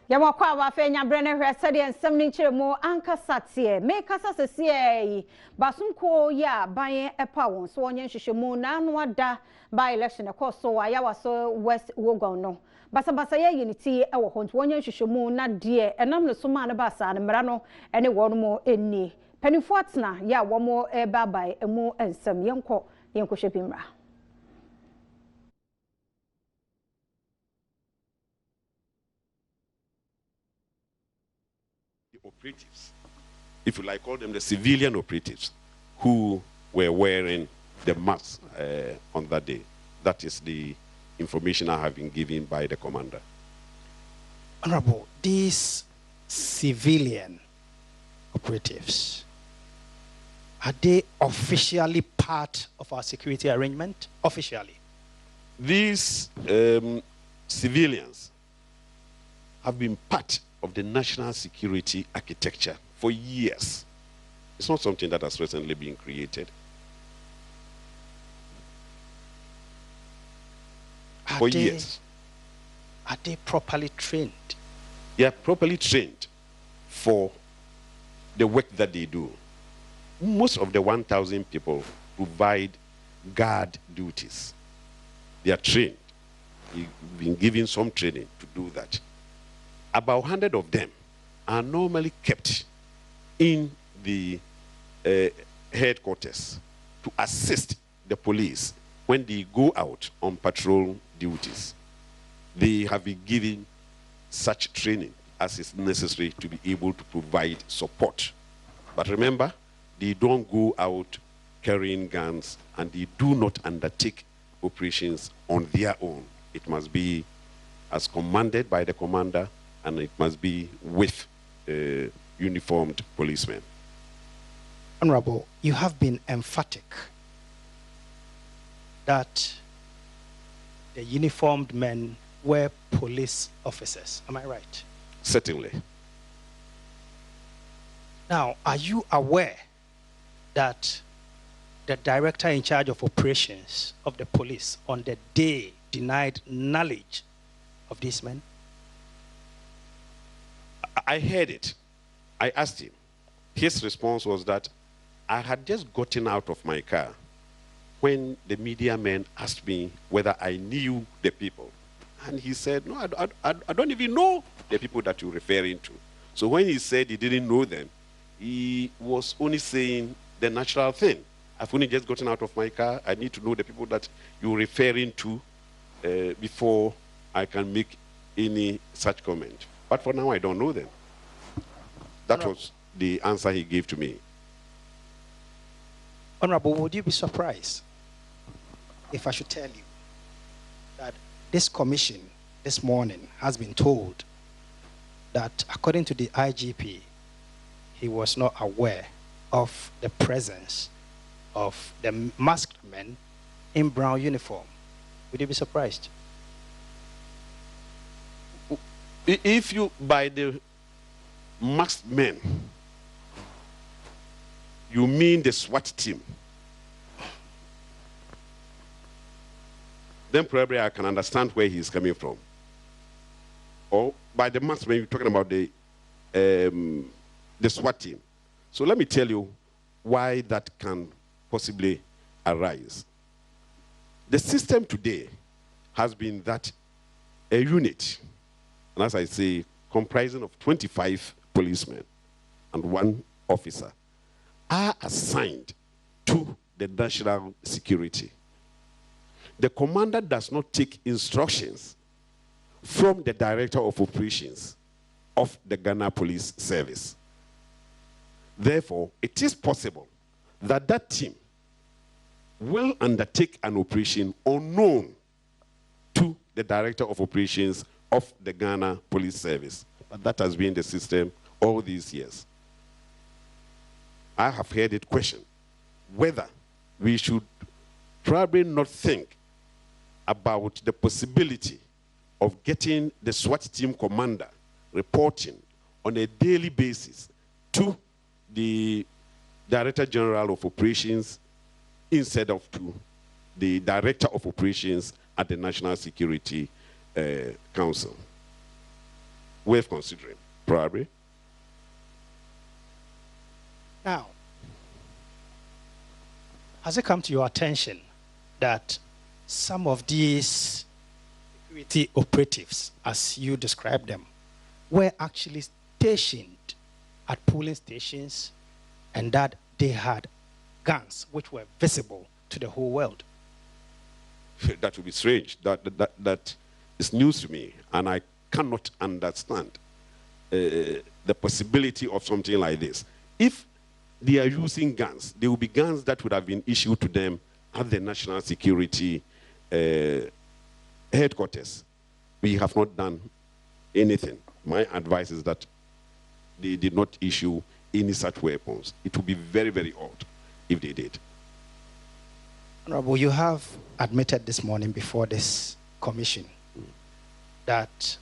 Yamakwa wa fenya brene hwesede ensem ni kire mo ankasa tie me kasa sesie yi basunko ya ban epa won so onye nhwehwemu na anu ada by election course so ya waso west wogon no basa ye unity e wo ho nto onye nhwehwemu na de enam no so ma ne basa ne mra no ene wo no mo eni panifo atena ya wo mo e babai emu ensem yenko hwepimra. Operatives, if you like, call them the civilian operatives who were wearing the masks on that day. That is the information I have been given by the commander. Honorable, these civilian operatives, are they officially part of our security arrangement? Officially? These civilians have been part of the national security architecture for years. It's not something that has recently been created. For years. Are they properly trained? They are properly trained for the work that they do. Most of the 1,000 people provide guard duties. They are trained. They've been given some training to do that. About 100 of them are normally kept in the headquarters to assist the police when they go out on patrol duties. They have been given such training as is necessary to be able to provide support. But remember, they don't go out carrying guns and they do not undertake operations on their own. It must be as commanded by the commander, and it must be with uniformed policemen. Honorable, you have been emphatic that the uniformed men were police officers. Am I right? Certainly. Now, are you aware that the director in charge of operations of the police on the day denied knowledge of these men? I heard it. I asked him. His response was that I had just gotten out of my car when the media men asked me whether I knew the people. And he said, no, I don't even know the people that you're referring to. So when he said he didn't know them, he was only saying the natural thing. I've only just gotten out of my car. I need to know the people that you're referring to before I can make any such comment. But for now, I don't know them. That was the answer he gave to me. Honorable, would you be surprised if I should tell you that this commission this morning has been told that according to the IGP, he was not aware of the presence of the masked men in brown uniform? Would you be surprised? If you, by the masked men, you mean the SWAT team, then probably I can understand where he's coming from. Or by the masked men, you're talking about the SWAT team. So let me tell you why that can possibly arise. The system today has been that a unit, and as I say, comprising of 25 policemen and 1 officer, are assigned to the national security. The commander does not take instructions from the director of operations of the Ghana Police Service. Therefore, it is possible that that team will undertake an operation unknown to the director of operations of the Ghana Police Service. But that has been the system all these years. I have heard it questioned whether we should probably not think about the possibility of getting the SWAT team commander reporting on a daily basis to the Director General of Operations instead of to the Director of Operations at the National Security Council. worth considering, probably. Now, has it come to your attention that some of these security operatives, as you described them, were actually stationed at polling stations and that they had guns which were visible to the whole world? That would be strange. That is news to me, and I cannot understand the possibility of something like this. If they are using guns, there will be guns that would have been issued to them at the National Security headquarters. We have not done anything. My advice is that they did not issue any such weapons. It would be very, very odd if they did. Honorable, you have admitted this morning before this commission that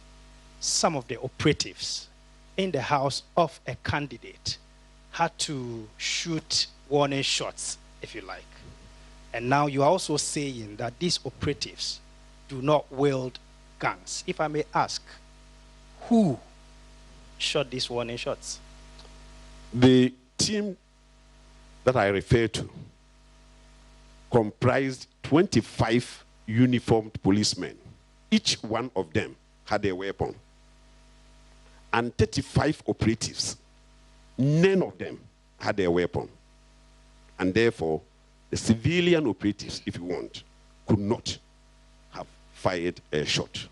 some of the operatives in the house of a candidate had to shoot warning shots, if you like. And now you are also saying that these operatives do not wield guns. If I may ask, who shot these warning shots? The team that I refer to comprised 25 uniformed policemen. Each one of them had a weapon. And 35 operatives. None of them had a weapon. And therefore, the civilian operatives, if you want, could not have fired a shot.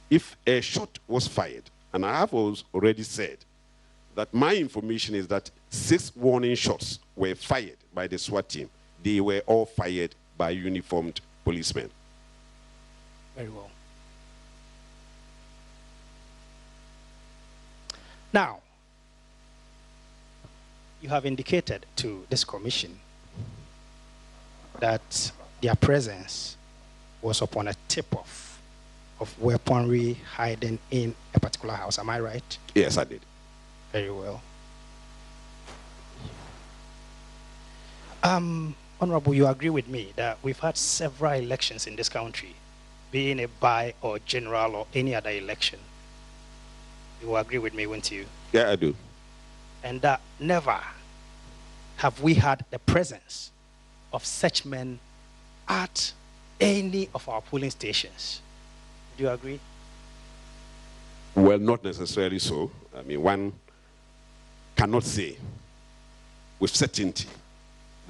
If a shot was fired, and I have already said that my information is that 6 warning shots were fired by the SWAT team. They were all fired by uniformed policemen. Very well. Now, you have indicated to this commission that their presence was upon a tip-off of weaponry hiding in a particular house. Am I right? Yes, I did. Very well. Honorable, you agree with me that we've had several elections in this country, being a by or general or any other election. You will agree with me, won't you? Yeah, I do. And that never have we had the presence of such men at any of our polling stations. Do you agree? Well, not necessarily so. I mean, one cannot say with certainty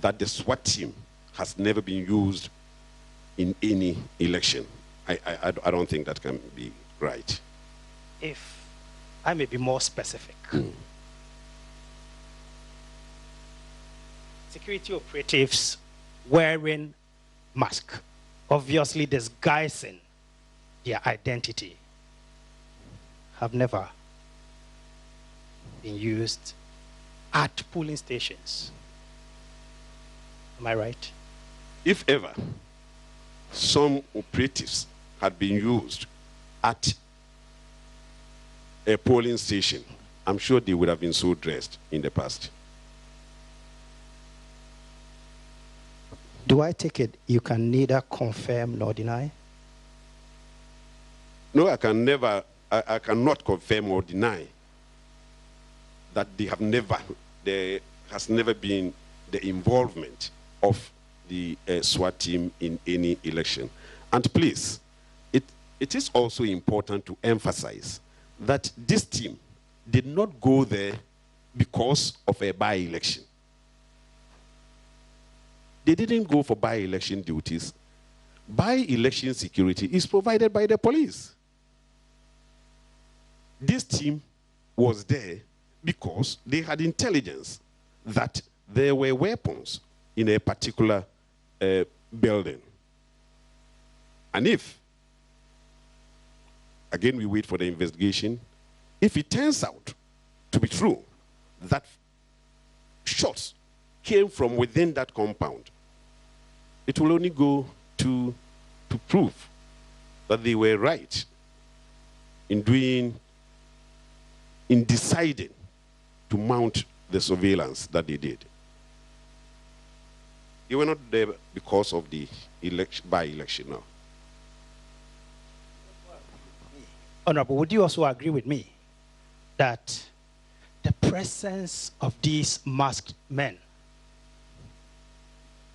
that the SWAT team has never been used in any election. I don't think that can be right. If I may be more specific, security operatives wearing masks, obviously disguising their identity, have never been used at polling stations. Am I right? If ever some operatives had been used at a polling station, I'm sure they would have been so dressed in the past. Do I take it you can neither confirm nor deny? No, I cannot confirm or deny that there has never been the involvement of the SWAT team in any election. And please, it is also important to emphasize that this team did not go there because of a by-election. They didn't go for by-election duties. By-election security is provided by the police. This team was there because they had intelligence that there were weapons in a particular building. And if, again we wait for the investigation, if it turns out to be true that shots came from within that compound, it will only go to prove that they were right in deciding to mount the surveillance that they did. They were not there because of the by-election now. Honorable, would you also agree with me that the presence of these masked men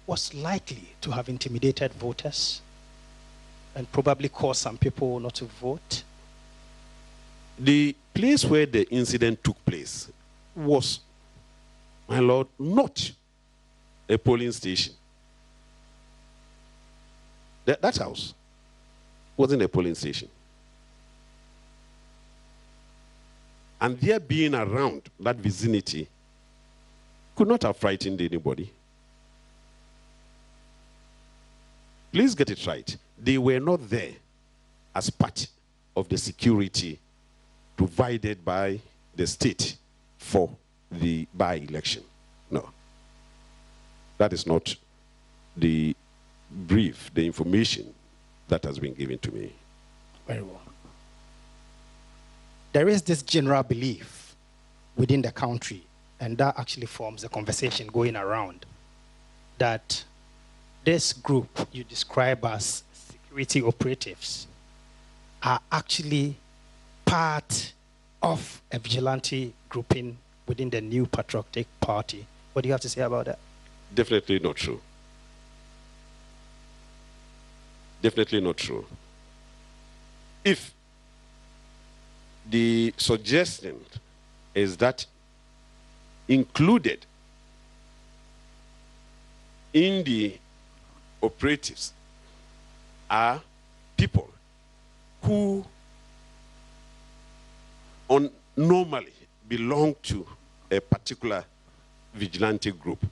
was likely to have intimidated voters and probably caused some people not to vote? The place where the incident took place was, my lord, not a polling station. That house wasn't a polling station. And their being around that vicinity could not have frightened anybody. Please get it right. They were not there as part of the security provided by the state for the by-election. No. That is not the brief, the information that has been given to me. Very well. There is this general belief within the country, and that actually forms the conversation going around, that this group you describe as security operatives are actually part of a vigilante grouping within the new patriotic party. What do you have to say about that? Definitely not true. Definitely not true. If the suggestion is that included in the operatives are people who normally belong to a particular vigilante group,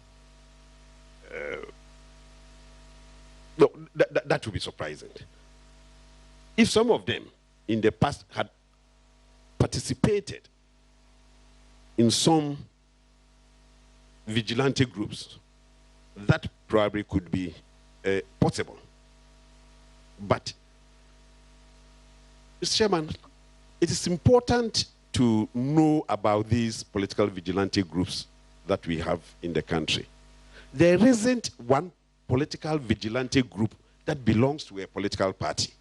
no, that would be surprising. If some of them in the past had participated in some vigilante groups, that probably could be possible. But, Mr. Chairman, it is important to know about these political vigilante groups that we have in the country. There isn't one political vigilante group that belongs to a political party.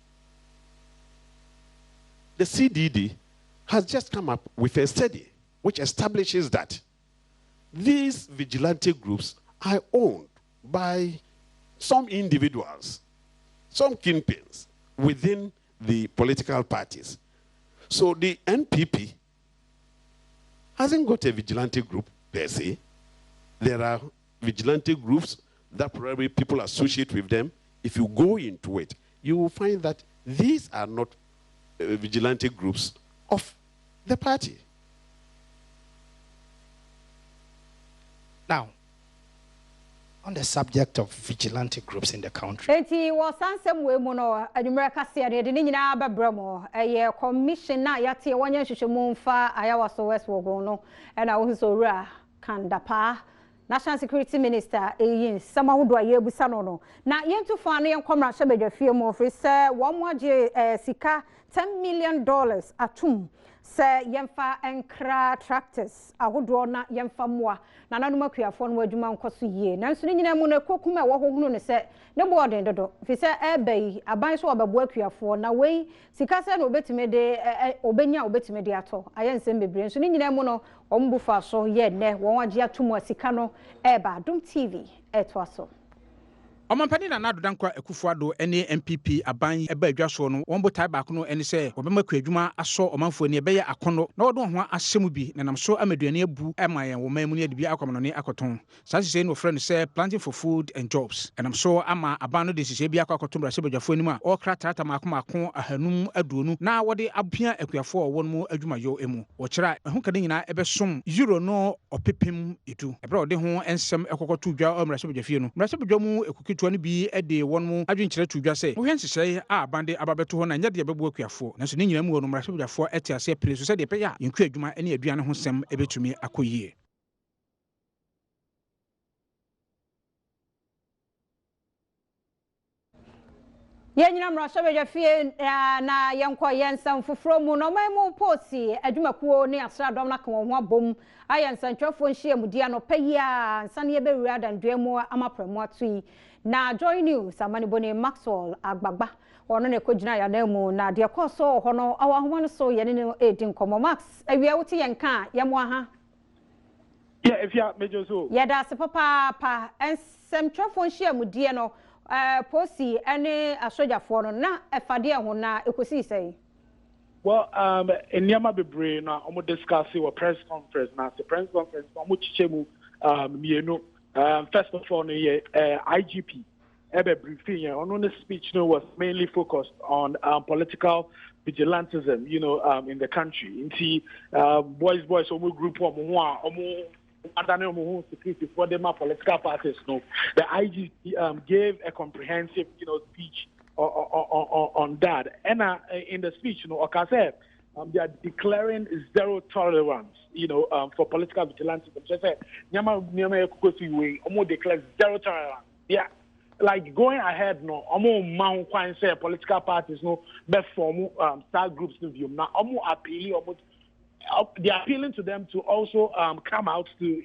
The CDD has just come up with a study which establishes that these vigilante groups are owned by some individuals, some kingpins within the political parties. So the NPP hasn't got a vigilante group per se. There are vigilante groups that probably people associate with them. If you go into it, you will find that these are not vigilante groups of the party. Now, on the subject of vigilante groups in the country. Eti was ansem we mu no Adom Kasee de ni nyina babra mo eye commission na yate wanya hwehwemu mfa ayawaso west wogo no e na wo so wura kandapa National Security Minister eyin samahudo ayebusa no na yentufo anu yenkomra hye badwafie mu ofri se wo mo age sika $10 million atum se yemfa enkra tractors ahodo na yemfa moa na nanum akuafo no adwuma nkoso yie nanso ni nyina mu na kokum e wo hohunu ne se ne boarding dodo fi se ebai aban so obabo akuafo na wei sika se na obetime de obenya obetime de ato ayensem bebre nso ni nyina mu no ombufa so ye ne won age atum sika no eba Adom TV eto aso Omampani na nado dankwa Ekufuado ene MPP aban eba adwaso no won botai ba ko no ene se obema kwadwuma aso omanfo ani ebe ya akono na wodo ho ahyemu bi nenam so amaduane abu ema yen wo mamu ne adibia akomonone akoton saa sise no friend se planting for food and jobs enam so ama aban no de sise bi akoton bra se badwafo ani ma o kra trata mako ahanum aduonu na wode abia akuafo wo no adwumayo emu wo kira ho kade nyina ebe som euro no opepem edu ebra wode ho ensem ekokoto dwa o mra se badwafie no mra se badwamu ekukitu ani bi ede won mu adwenkyere to dwa se wo hwen hyehyɛ a bande ababeto ho na nya de bebu akuafo nanso ne nyina mu no mra se badwafo ete ase pele so se de peya yenku adwuma ene aduane ho sem ebetumi akoyie Yenyina mrasha badwafie na yenko yensam foforo mu no mamu posi adwumakuo ne asra Adom na kan ho abom ayensan twafo nhie mudia no payia nsan ye bewura dandwemu ama Premotobre na Joy News amani boni Maxwell Agbagba ono ne kogina ya na mu na de koso ho no awahoma no so ye ne edin komo Max awia wuti yenka ye mo aha yeah if ya mejo so ye da se papa ensem twafo nhia mu die no posi ene asojafo no na efade ho na ekosi sei. Well, in Yama Bebre, now I'm discussing a press conference. Now, the press conference, I'm chichemu, first of all, IGP, Ebe briefing, on the speech, was mainly focused on political vigilantism, in the country. In boys, group, security for them political parties. No, the IGP gave a comprehensive, speech on that. And in the speech, Kasee, they are declaring zero tolerance, for political vigilantism. Just say, declare zero tolerance. Yeah, like going ahead, say political parties, form style groups to view. Now, they are appealing to them to also come out to,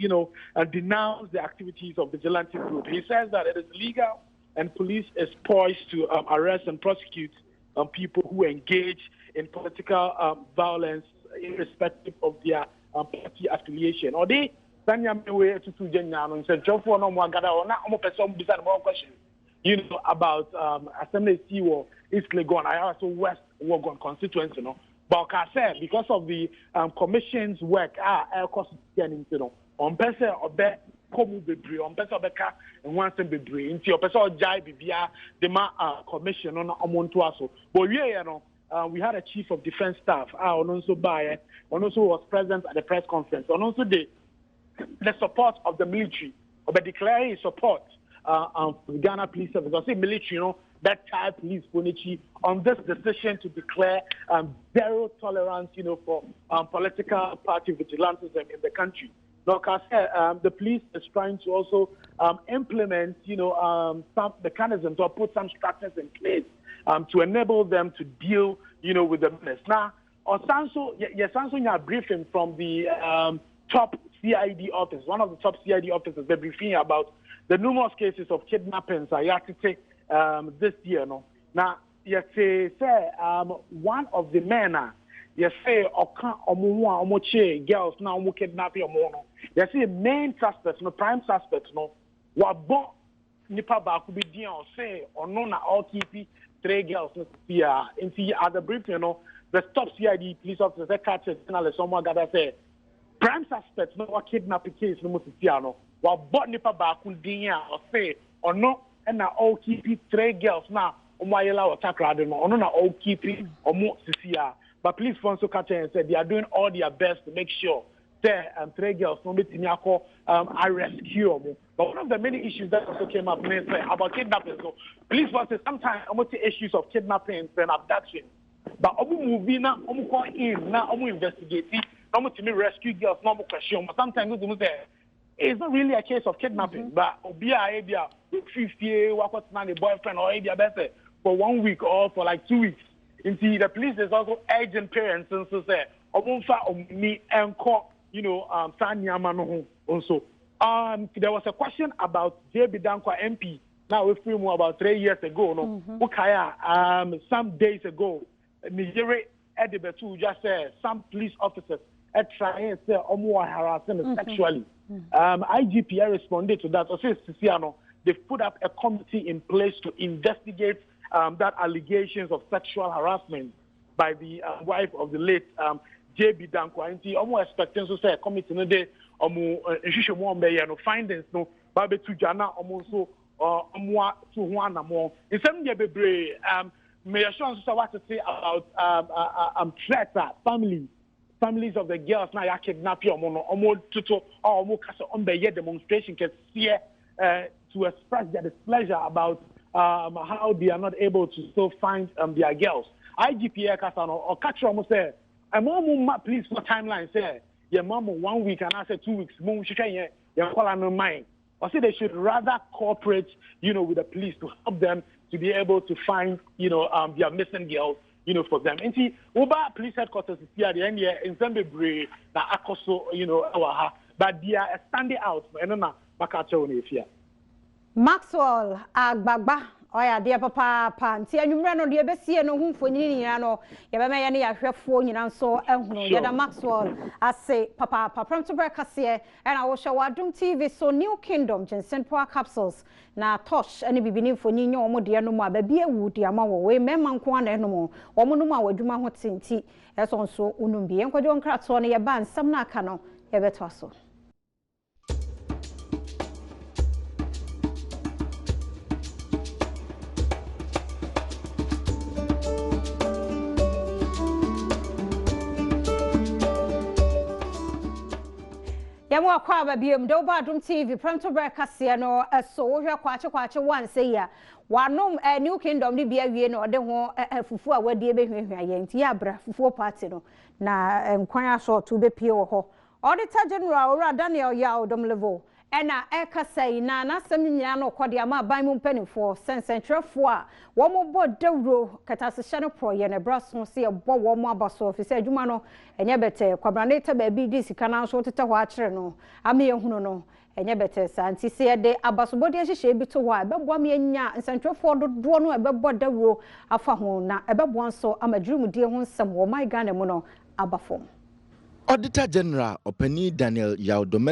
denounce the activities of vigilante group. He says that it is legal and police is poised to arrest and prosecute people who engage in political violence irrespective of their party affiliation. Or they about Assembly CEO East Legon, I also West Wogon constituency, But Kasee, because of the commission's work, on person or komu bebre on person beka and one thing bebre into your person jai bibia the commission on omonto aso but we had a chief of defense staff also was present at the press conference and also the support of the military but declaring his support for the Ghana police service because the military that type police on this decision to declare zero tolerance for political party vigilantism in the country. Now, the police is trying to also implement, some mechanisms or put some structures in place to enable them to deal, with the menace. Now, on Sanso, a briefing from the top CID office, one of the top CID officers, they're briefing about the numerous cases of kidnappings this year. Now, one of the men. You say girls now kidnap your mono. You see main suspects, prime suspects, wabo nipa ba could be dion say or no na all keep 3 girls here. In see at the brief, the top CID police officers that catch it someone gotta say prime suspects no kidnapping case no mutiano. Wabo nipa ba could dion or say or no and now all keep 3 girls now. Omayela or takrade no na all keep or more CCR. But police also catch and said they are doing all their best to make sure that 3 girls I rescue them. But one of the many issues that also came up about kidnapping. So police forces sometimes issues of kidnapping and abduction. But moving now, in now investigating, rescue girls, question. But sometimes it's not really a case of kidnapping. But be idea 50 the boyfriend or idea better for 1 week or for like 2 weeks. Indeed, the police is also urging parents and so say, me and call, also. There was a question about JB Dankwa MP. Now we feel more about 3 years ago, some days ago, Nigeria Edibetu just said some police officers are trying to say harassing sexually. IGP responded to that. They've put up a committee in place to investigate that allegations of sexual harassment by the wife of the late JB Dankwa. And almost expecting to say a committee no day findings no babe to jana almost so to one more. In some year may assurance what to say about threats families of the girls now ya kidnap your mono tuto or demonstration can see to express their displeasure about how they are not able to still find their girls. IGP Kasano or catch almost say, a mom please for timeline say, your mom 1 week and I said 2 weeks, mom she can call on mind. Or say they should rather cooperate, with the police to help them to be able to find, their missing girls, for them. And see, Uba police headquarters is here at the end here in Zambia, na Akoso, but they are standing out. And then Bakacho here. Maxwell agbagba oya de papa nti anwumra no de besie no humfoni nyina no ye be me ne yahwefuo nyina nso ehunu ye da Maxwell ase papa Premotobre Kasee and I will show Adom TV so New Kingdom Jensen Power capsules na tosh ene bibini mfoni nya omo de no mu ababie wu de ama wo we mema nko ana no mu omo no mu awadwuma ho tinti eso nso unum bi enkwade onkrato no ye ba nsam na aka no ye beto so. Yamu akwa babiem do ba Adom TV Premotobre Kasee no so wo hwe kwache wan say ya wanom New Kingdom ni bia wie no de ho fufu a wadie behwehwa ye nti ya bra fufu party no na nkwan aso to be pie wo ho Auditor General Ora Daniel Adom level ena ekasai na nasem nyina no kode ama ban mu mpanifo sensentwerefo a wo mo bo dawro katasehye no proye ne braso se bo wo mo abaso ofise adwuma no enye bete kwabrane ta ba bi di sika na so tete ho akere no ama ehunu no enye bete santi se de abasobode hyehye bi to ho a bebo am enya nsentwerefo dodo no ebebo dawro afa ho na ebebo nso amadwumudie ho nsem wo my Ghana mu no abafom. Auditor General Openi Daniel Adom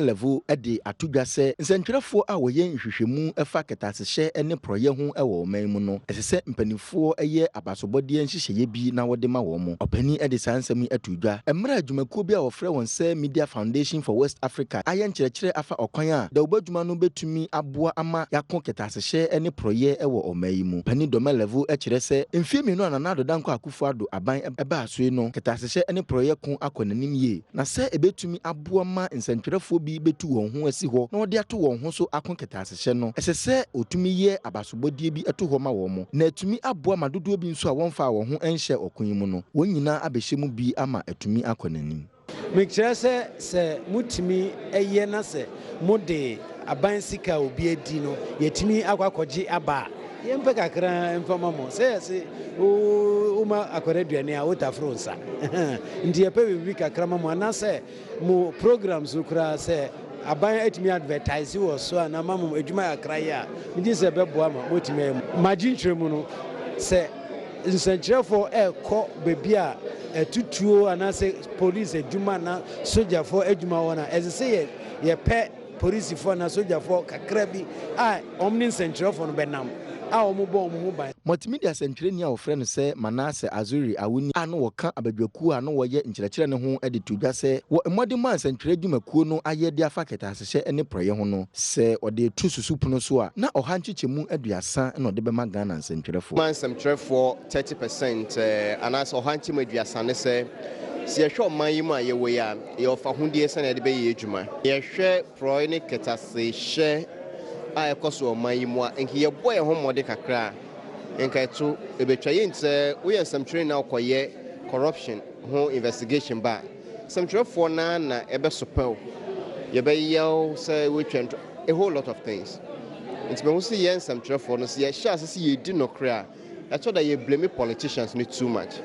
edi atudwase nsentwerefo a woye nhwehwemu efa ketasehye ene proye ho ewo man mu no esese mpanifo eye abasobode nhyehyeye bi na wode ma wo mo Openi edi sansam atudwa emra adwumakuo bi a wofre won se Media Foundation for West Africa aye nkyerɛkyerɛ afa okwan a da obadwuma no betumi aboa ama yakon ketasehye ene proye ewo oman mu Openi Dom ekyerɛ se mfie menu anana dodanko akufo ado aban eba asoe no ketasehye ene proye kon akonanim ye na se ebetumi aboa ma nsentwerefo bi betu won ho asi ho na ode ato won ho so akon ketasehye no esese otumi ye abasobodie bi ato ho ma wo mo na etumi aboa ma dodo bi nso a wonfa wo ho enhye okun mu no wonyina abehye mu bi ama etumi akonanim mekire se mutumi eye na se mode aban sika obi edi no yetumi akwakoje aba yempe kakra mfama mo se uma akoreduane a wotafronsa ndi yepe bi kakra mo anase mo programs ukra se aban etimi advertise wo so ana mamo adwuma akra ya ndi se beboa ma motimi magintwe mu no se nsenkyerefo ekọ bebi a etutuo anase police adwuma na soldier for adwuma wona ezese ye pe police for na soldier for kakra bi a omni nsenkyerefo no benam multimedia centreni a ofre no se Manase Azuri awuni ano woka abadwaku ano woye nkyerɛkyerɛ ne ho de tudwa se wo mmɔde man centreni dwumakuo no aye de afa ketasehye ene proye ho no se ode tu susupuno so a na ɔha nkyekemu aduasa na ɔde bɛma Ghana centrefo man centrefo 30% anas ɔha nkyemu aduasa ne se si yɛhwɛ ɔman yi mu a yɛwɔ ya yɛɔfa hodie sɛ na yɛde bɛyɛ adwuma yɛhwɛ proye ne ketasehye a ekoso omayimwa enki yebo ye ho mode kakra enka eto ebetwa ye nte wo ye nsɛmtwerɛ na okoye corruption ho investigation ba nsɛmtwerɛfo na ebe sopel ye be yel say we twent a whole lot of things nti me ho se ye nsɛmtwerɛfo no se ye hye asese ye di no kra eto da ye blame politicians ni too much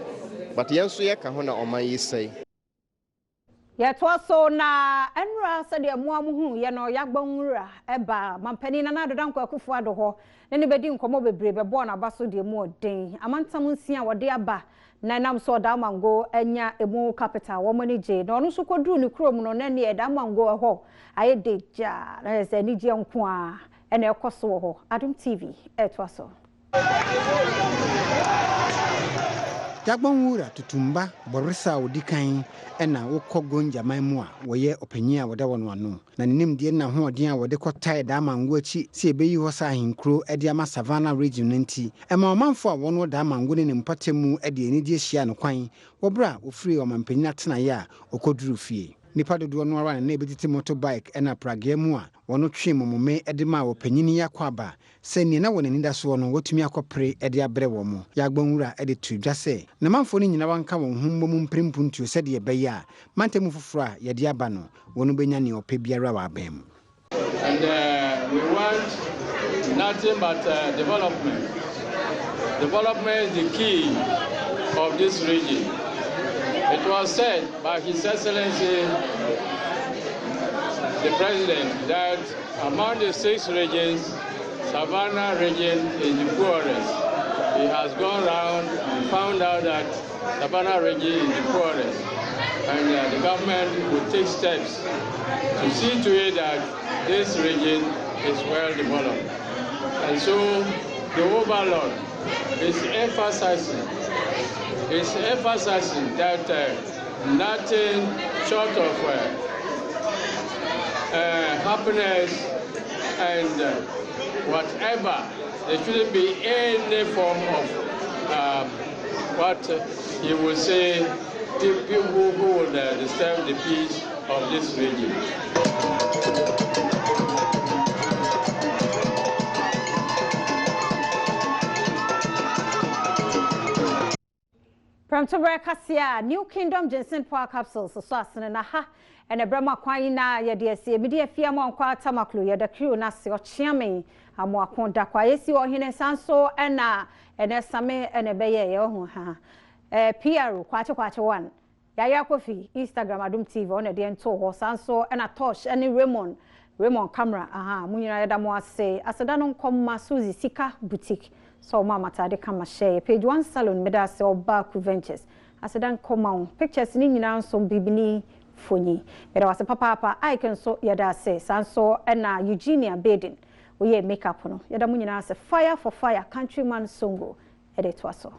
but ye nso ye ka ho na oman yi sei Yetwaso na enra sede amuamuhu ye no yagbonwura eba mampani na nadodanko akufo ado ho ne bedi nkomo bebre bebo na baso de mu odin amantam nsia wode aba na nam so da mango enya emu capital wo manage na onu so koduru ni krom no na ne da mango ho aye deja na se ni je nko a ena ekoso ho Adom TV etwaso Jagbonwura tutumba borisa odikan ena wokɔgo njaman mu a wɔyɛ opanyin a wɔda wɔn ano na nimdie na hoɔden a wɔde kɔtae da mango achi se ebeyi hɔ sa ahenkro de ama Savannah region nti ɛma ɔmanfo a wɔn da mango ne mpɔtemu de anidie hyia no kwan wɔbra ofiri ɔmanpanyin atenae a okoduru fie nipa dodo no ara na ebetiti motorbike ena pragea mu a wono twe momome de ma opanyini yakwaba se ni na wonani da so no wotumi akopre de abre wo mo yagbonwura de tudwa se na manfo ni nyina wanka won humbo mu mprimpuntuo se de be ya mantemu foforo a ye de aba no wono benya ne ope biara wa abam. And we want nothing but development. Development is the key of this region. It was said by His Excellency the President that among the 6 regions, Savannah region is the poorest. He has gone around and found out that Savannah region is the poorest. And the government will take steps to see to it that this region is well developed. And so the overlord is emphasizing that nothing short of happiness and whatever, there shouldn't be any form of what you would say, people who would disturb the peace of this region. Premotobre Kasee, New Kingdom Ginseng Power Capsules, so asene na ha, and a brema kwan na ye de sie, Midday fia mo nkwa tamaklu ye de crew na se ochiame, amo akonda kwa yesi ohene sanso ena same ene beye ye ho ha. PR kwache 1. Yaya Kofi Instagram Adom TV on de ento ho sanso ena Tosh ene Raymond camera aha munyina yeda mo ase aseda no nkomma Suzy Sika boutique. So mama tade kama share page 1 salon meda se oba ku ventures asedan koma pictures ni nyina nso bibini fonyi meda wase papa icon so yeda se sanso na Eugenia Baden we makeup no yeda munyina se fire for fire countryman songo edetwaso.